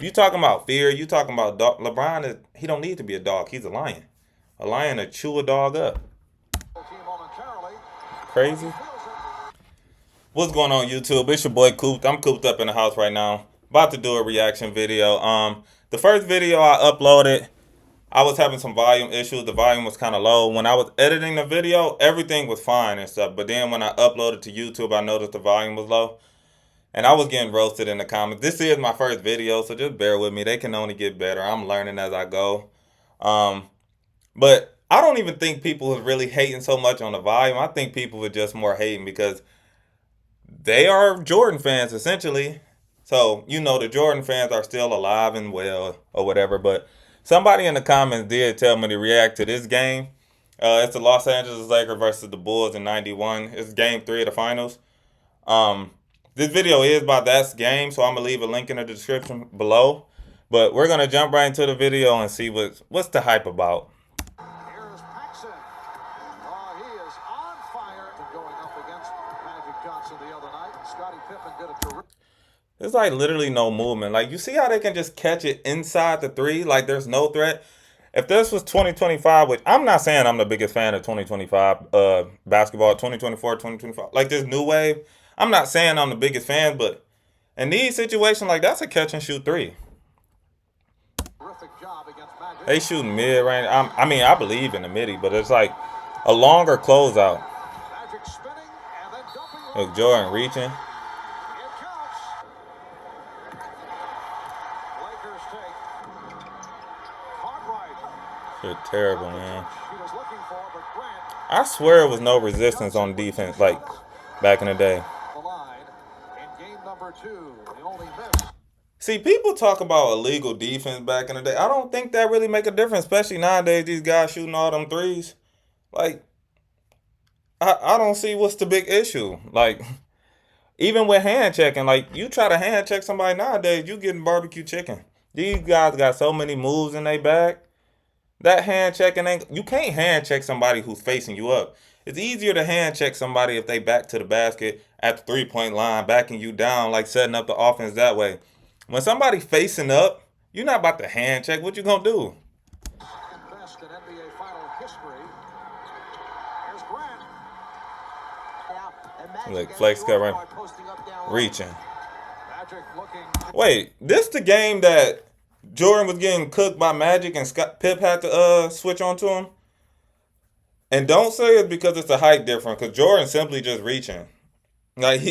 You talking about fear? You talking about dog? LeBron is he don't need to be a dog. He's a lion. A lion to chew a dog up. Crazy. What's going on YouTube? It's your boy Cooped. I'm cooped up in the house right now. About to do a reaction video. The first video I uploaded, I was having some volume issues. The volume was kind of low. When I was editing the video, everything was fine and stuff. But then when I uploaded to YouTube, I noticed the volume was low. And I was getting roasted in the comments. This is my first video, so just bear with me. They can only get better. I'm learning as I go. Um, but I don't even think people are really hating so much on the volume. I think people are just more hating because they are Jordan fans, essentially. So, the Jordan fans are still alive and well or whatever. But somebody in the comments did tell me to react to this game. It's the Los Angeles Lakers versus the Bulls in 91. It's game 3 of the finals. This video is about that game, so I'm going to leave a link in the description below. But we're going to jump right into the video and see what's the hype about. Here's Paxson. He is on fire going up against Magic Johnson the other night. Scottie Pippen did a terrific. There's like literally no movement. Like, you see how they can just catch it inside the three? Like, there's no threat. If this was 2025, which I'm not saying I'm the biggest fan of 2025 basketball, 2024, 2025, like this new wave, I'm not saying I'm the biggest fan, but in these situations, like, that's a catch and shoot three. Job against Magic. They shoot mid range. I believe in the midi, but it's like a longer closeout. Magic spinning and then dumping. Look, Jordan reaching. It counts. Lakers take. Caught right. Shit, terrible, man. He was looking for, but Grant. I swear it was no resistance on defense, like back in the day. The line in game number 2. The only miss. See, people talk about illegal defense back in the day. I don't think that really make a difference, especially nowadays, these guys shooting all them threes. Like, I don't see what's the big issue. Like, even with hand checking, like, you try to hand check somebody nowadays, you getting barbecue chicken. These guys got so many moves in their bag. That hand checking you can't hand check somebody who's facing you up. It's easier to hand check somebody if they back to the basket at the 3-point line, backing you down, like setting up the offense that way. When somebody facing up, you're not about to hand check. What you gonna do? Best in NBA final history. Here's Grant. Look, Flex got right. Reaching. Magic looking. Wait, this the game that Jordan was getting cooked by Magic and Pip had to switch on to him? And don't say it's because it's a height difference, because Jordan simply just reaching. Like,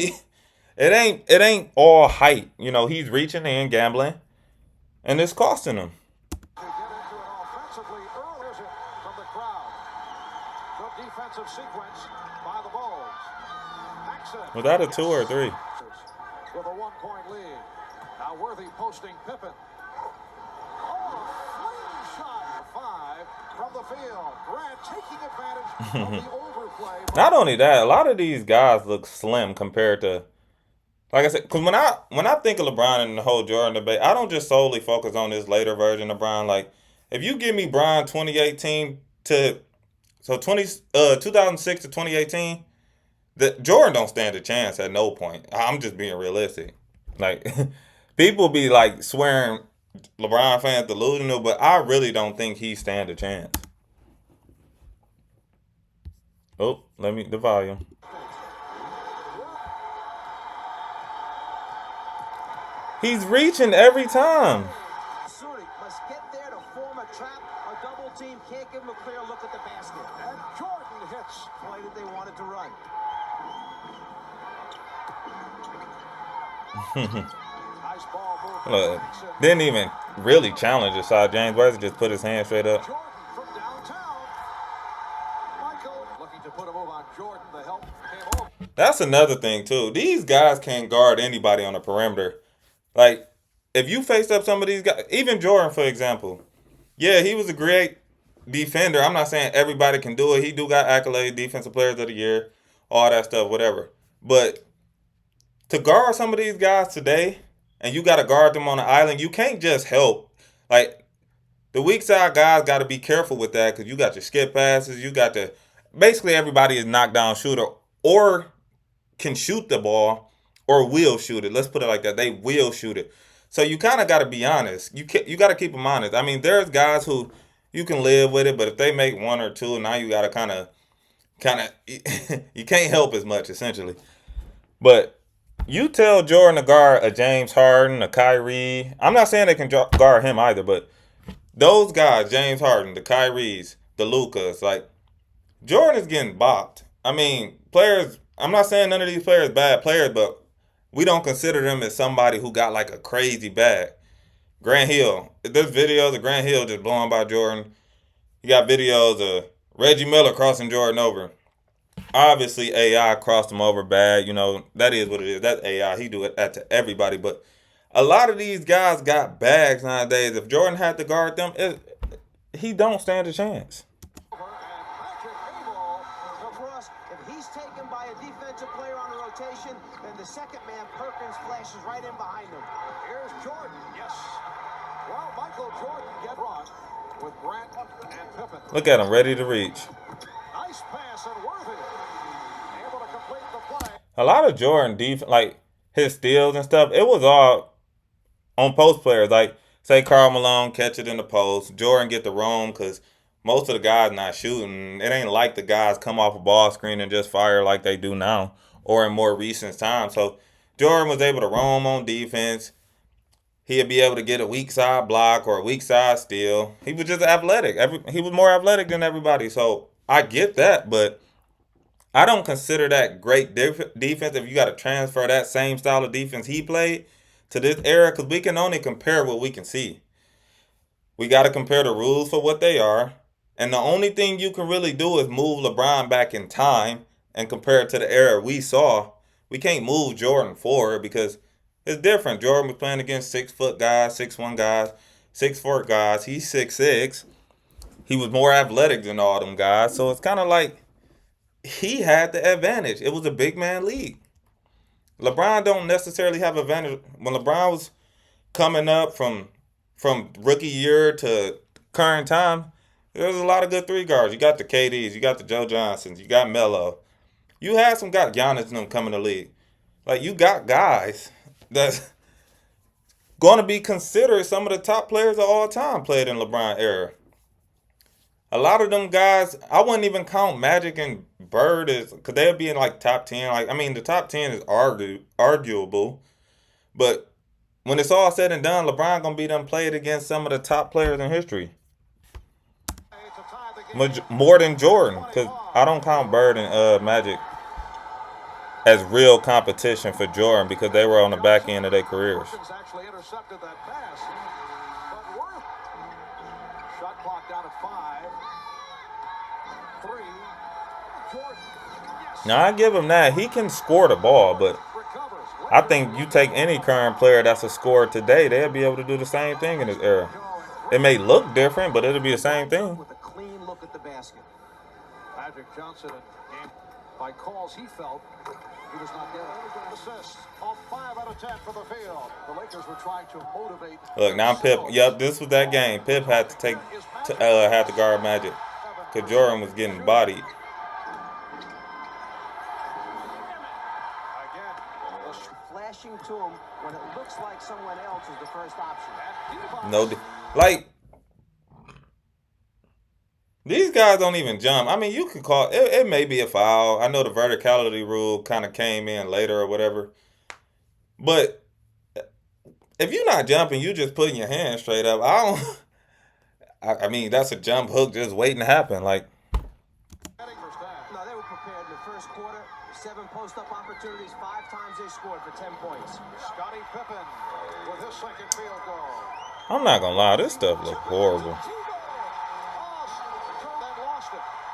It ain't all height. He's reaching and gambling, and it's costing him. To get into it offensively early from the crowd. Good defensive sequence by the Bulls. Paxson. Was that a 2 or a 3? With a 1-point lead. Now Worthy posting Pippen. Oh, a shot 5 from the field. Grant taking advantage of the overplay. Not only that, a lot of these guys look slim compared to, like I said, because when I think of LeBron and the whole Jordan debate, I don't just solely focus on this later version of Bron. Like, if you give me Bron 2018 to 2006 to 2018, Jordan don't stand a chance at no point. I'm just being realistic. Like, people be like swearing LeBron fans delusional, but I really don't think he stand a chance. Oh, the volume. He's reaching every time. Suri must get there to form a trap. A double team can't give him a clear look at the basket. And Jordan hits. Play that they wanted to run. Nice ball move. Look, didn't even really challenge the shot. James Worthy just put his hand straight up. Jordan from downtown. Michael looking to put a move on Jordan. The help came over. That's another thing too. These guys can't guard anybody on the perimeter. Like, if you faced up some of these guys, even Jordan, for example, yeah, he was a great defender. I'm not saying everybody can do it. He do got accolades, defensive players of the year, all that stuff, whatever. But to guard some of these guys today, and you got to guard them on the island, you can't just help. Like, the weak side guys got to be careful with that, because you got your skip passes. You got the basically everybody is knockdown shooter or can shoot the ball or will shoot it. Let's put it like that. They will shoot it. So you kind of got to be honest. You got to keep them honest. I mean, there's guys who you can live with it, but if they make one or two, now you got to kind of you can't help as much essentially. But you tell Jordan to guard a James Harden, a Kyrie. I'm not saying they can guard him either, but those guys, James Harden, the Kyries, the Lucas, like Jordan is getting bopped. I mean, players. I'm not saying none of these players bad players, but we don't consider them as somebody who got like a crazy bag. Grant Hill. There's videos of Grant Hill just blowing by Jordan. You got videos of Reggie Miller crossing Jordan over. Obviously, AI crossed him over bad. You know, that is what it is. That's AI. He do that to everybody. But a lot of these guys got bags nowadays. If Jordan had to guard them, he don't stand a chance. Across, if he's taken by a defensive player on a rotation, then the second man, Perkins, flashes right in behind him. Here's Jordan. Yes. Well, Michael Jordan get brought with Grant and Pippen. Look at him, ready to reach. Nice pass and Worthy able to complete the play. A lot of Jordan defense, like his steals and stuff, it was all on post players. Like, say Karl Malone catch it in the post, Jordan get the roam because most of the guys not shooting. It ain't like the guys come off a ball screen and just fire like they do now or in more recent times. So Jordan was able to roam on defense. He'd be able to get a weak side block or a weak side steal. He was just athletic. He was more athletic than everybody. So I get that, but I don't consider that great defense if you got to transfer that same style of defense he played to this era, because we can only compare what we can see. We got to compare the rules for what they are. And the only thing you can really do is move LeBron back in time and compare it to the era we saw. We can't move Jordan forward because it's different. Jordan was playing against 6-foot guys, 6'1" guys, 6'4" guys. He's 6'6". He was more athletic than all them guys. So it's kind of like he had the advantage. It was a big man league. LeBron don't necessarily have advantage. When LeBron was coming up from rookie year to current time, there's a lot of good three guards. You got the KDs, you got the Joe Johnsons, you got Melo. You had some guys, Giannis and them coming to the league. Like, you got guys that's going to be considered some of the top players of all time played in LeBron era. A lot of them guys, I wouldn't even count Magic and Bird as, because they'd be in like top 10. Like, I mean, the top 10 is arguable, but when it's all said and done, LeBron gonna be done played against some of the top players in history. More than Jordan, because I don't count Bird and Magic as real competition for Jordan because they were on the back end of their careers. Actually intercepted that pass, but Worth. Shot clock down at 5. 3. Jordan. Yes. Now I give him that. He can score the ball, but Recovers. I think you take any current player that's a scorer today, they'll be able to do the same thing in this era. It may look different, but it'll be the same thing. With a clean look at the basket. Magic Johnson, and by calls he felt he was not there. Assists on 5 out of 10 for the field. The Lakers were trying to motivate. Look, now Pip. Yep, this was that game. Pip had to had to guard Magic because Jordan was getting bodied. Again, Flashing to him when it looks like someone else is the first option. No, like these guys don't even jump. I mean, you could call it. It may be a foul. I know the verticality rule kind of came in later or whatever, but if you're not jumping, you just putting your hand straight up. I mean, that's a jump hook just waiting to happen. Like, No, they were prepared in the first quarter. 7 post-up opportunities, 5 times they scored for 10 points. Scottie Pippen with his second field goal. I'm not gonna lie, this stuff look horrible.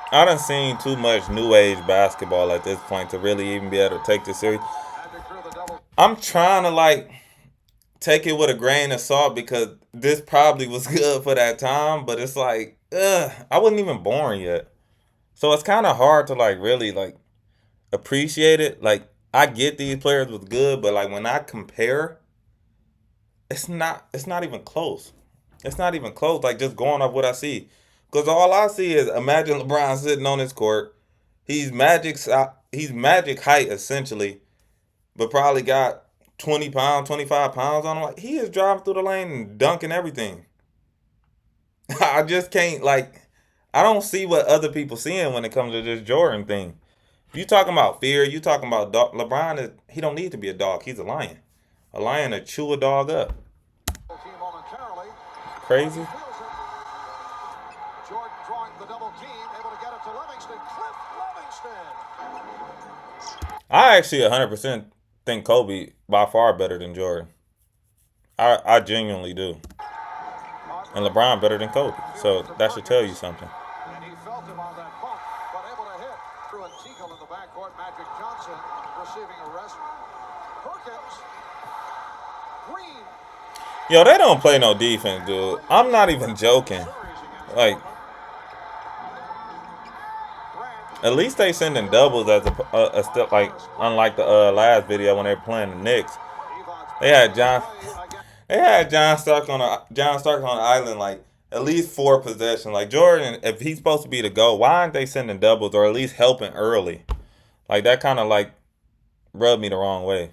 I done seen too much new age basketball at this point to really even be able to take this serious. I'm trying to like take it with a grain of salt because this probably was good for that time, but it's like, I wasn't even born yet. So it's kind of hard to like really like appreciate it. Like, I get these players was good, but like when I compare, it's not even close. It's not even close. Like, just going off what I see. Because all I see is, imagine LeBron sitting on his court. He's Magic height, essentially, but probably got 20 pounds, 25 pounds on him. Like, he is driving through the lane and dunking everything. I just can't, like, I don't see what other people seeing when it comes to this Jordan thing. You talking about fear, you talking about dog. LeBron, he don't need to be a dog. He's a lion. A lion to chew a dog up. Crazy. Jordan drawing the double team, able to get it to Livingston. Cliff Livingston. I actually 100% think Kobe by far better than Jordan. I genuinely do. And LeBron better than Kobe. So that should tell you something. And he felt him on that bump, but able to hit through a Teagle in the backcourt. Magic Johnson receiving a rest. Perkins. Green. Yo, they don't play no defense, dude. I'm not even joking. Like, at least they sending doubles as a step, like, unlike the last video when they were playing the Knicks. They had John Stark on the island, like, at least 4 possessions. Like, Jordan, if he's supposed to be the GOAT, why aren't they sending doubles or at least helping early? Like, that kind of, like, rubbed me the wrong way.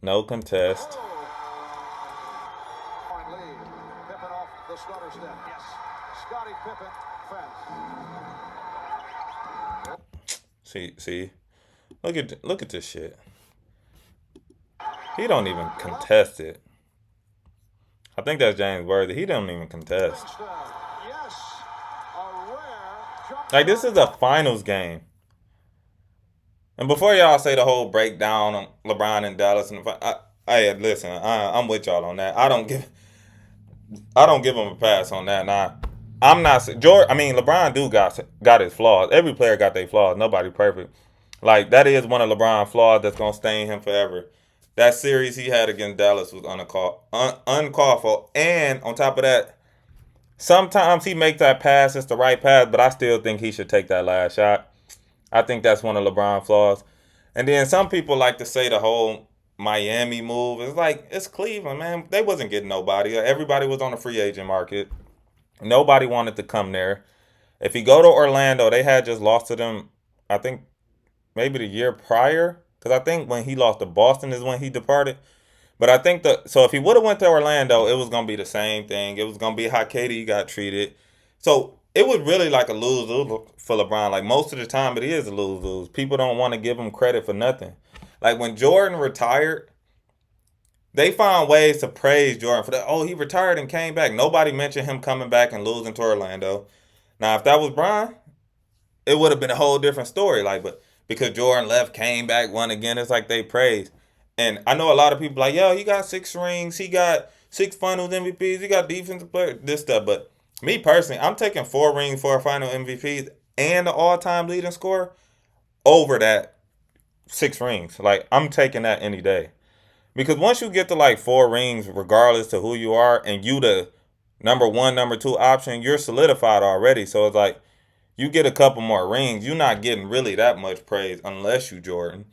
No contest. Pippen off the stutter step. Yes. Scottie Pippen fence. See. Look at this shit. He don't even contest it. I think that's James Worthy. He don't even contest. Yes. A rare jump. Like, this is a finals game. And before y'all say the whole breakdown on LeBron and Dallas, and listen, I'm with y'all on that. I don't give him a pass on that. Nah, I'm not. LeBron got his flaws. Every player got their flaws. Nobody perfect. Like, that is one of LeBron's flaws that's gonna stain him forever. That series he had against Dallas was uncalled for. And on top of that, sometimes he makes that pass. It's the right pass, but I still think he should take that last shot. I think that's one of LeBron's flaws. And then some people like to say the whole Miami move. It's like, it's Cleveland, man. They wasn't getting nobody. Everybody was on the free agent market. Nobody wanted to come there. If you go to Orlando, they had just lost to them, I think, maybe the year prior. Because I think when he lost to Boston is when he departed. But I think so if he would have went to Orlando, it was going to be the same thing. It was going to be how KD got treated. So it was really like a lose-lose for LeBron. Like, most of the time, it is a lose-lose. People don't want to give him credit for nothing. Like, when Jordan retired, they found ways to praise Jordan for that. Oh, he retired and came back. Nobody mentioned him coming back and losing to Orlando. Now, if that was Bron, it would have been a whole different story. Like, but because Jordan left, came back, won again, it's like they praised. And I know a lot of people like, yo, he got 6 rings. He got 6 finals MVPs. He got defensive player, this stuff. But me personally, I'm taking 4 rings, 4 final MVPs, and the all-time leading scorer over that 6 rings. Like, I'm taking that any day. Because once you get to like 4 rings, regardless to who you are, and you the number 1, number 2 option, you're solidified already. So it's like, you get a couple more rings, you're not getting really that much praise unless you Jordan.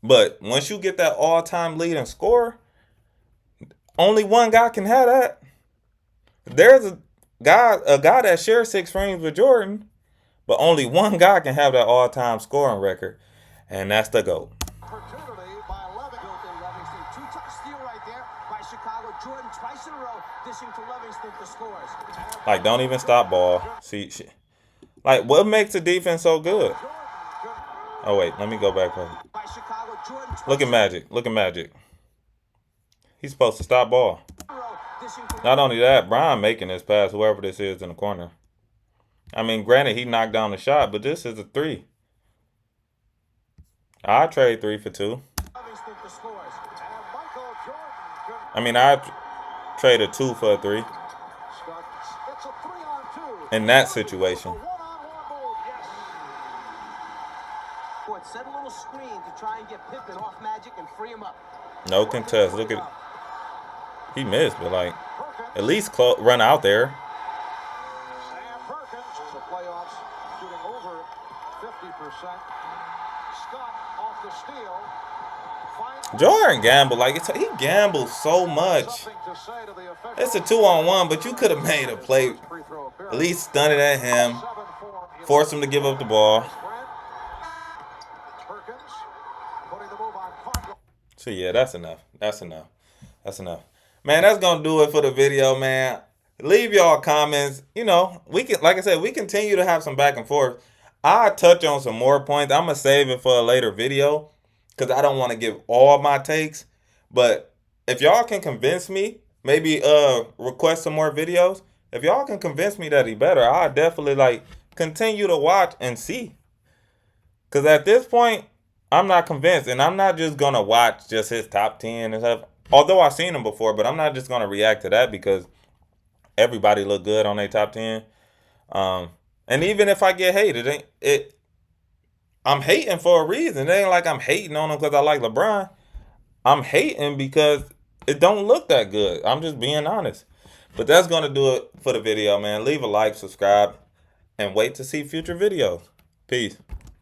But once you get that all-time leading scorer, only one guy can have that. There's a guy that shares 6 rings with Jordan, but only one guy can have that all-time scoring record, and that's the GOAT. Opportunity by Livingston. 2-touch steal right there by Chicago. Jordan twice in a row dishing to Livingston for scores. Like, don't even stop ball. See, like, what makes the defense so good? Oh, wait, let me go back. Look at Magic. He's supposed to stop ball. Not only that, Brian making this pass, whoever this is in the corner. I mean, granted, he knocked down the shot, but this is a 3. I trade 3 for 2. I mean, I trade a 2 for a 3. In that situation. Set a little screen to try and get Pippen off Magic and free him up. No contest. Look at, he missed, but like, at least run out there. Sam Perkins, the playoffs, shooting over 50%. Scott off the steal. Jordan gambled. Like, he gambles so much. It's a 2-on-1, but you could have made a play. at least stun it at him, 7-4 force him to give up the ball. Perkins putting the move on Cardinal. So yeah, that's enough. That's enough. That's enough. Man, that's gonna do it for the video, man. Leave y'all comments. You know, we can, like I said, we continue to have some back and forth. I touch on some more points. I'm gonna save it for a later video because I don't want to give all my takes. But if y'all can convince me, maybe request some more videos. If y'all can convince me that he better, I'll definitely like continue to watch and see. Cause at this point, I'm not convinced, and I'm not just gonna watch just his top 10 and stuff. Although I've seen him before, but I'm not just gonna react to that because everybody look good on their top 10. And even if I get hated, I'm hating for a reason. It ain't like I'm hating on him because I like LeBron. I'm hating because it don't look that good. I'm just being honest. But that's gonna do it for the video, man. Leave a like, subscribe, and wait to see future videos. Peace.